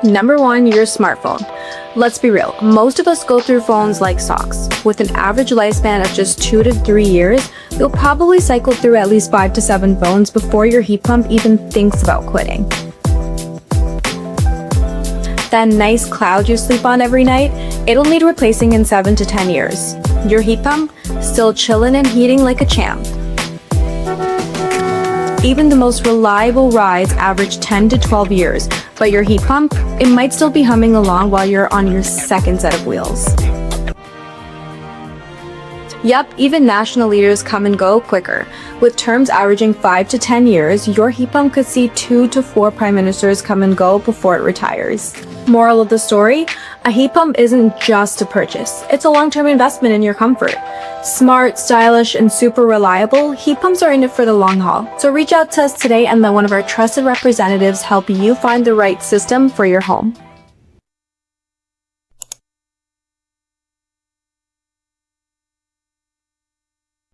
Number 1, your smartphone. Let's be real, most of us go through phones like socks. With an average lifespan of just 2 to 3 years, you'll probably cycle through at least 5 to 7 phones before your heat pump even thinks about quitting. That nice cloud you sleep on every night, it'll need replacing in 7 to 10 years. Your heat pump, still chillin' and heating like a champ. Even the most reliable rides average 10 to 12 years, but your heat pump, it might still be humming along while you're on your second set of wheels. Yup, even national leaders come and go quicker. With terms averaging 5 to 10 years, your heat pump could see 2 to 4 prime ministers come and go before it retires. Moral of the story, a heat pump isn't just a purchase. It's a long-term investment in your comfort. Smart, stylish, and super reliable, heat pumps are in it for the long haul. So reach out to us today and let one of our trusted representatives help you find the right system for your home.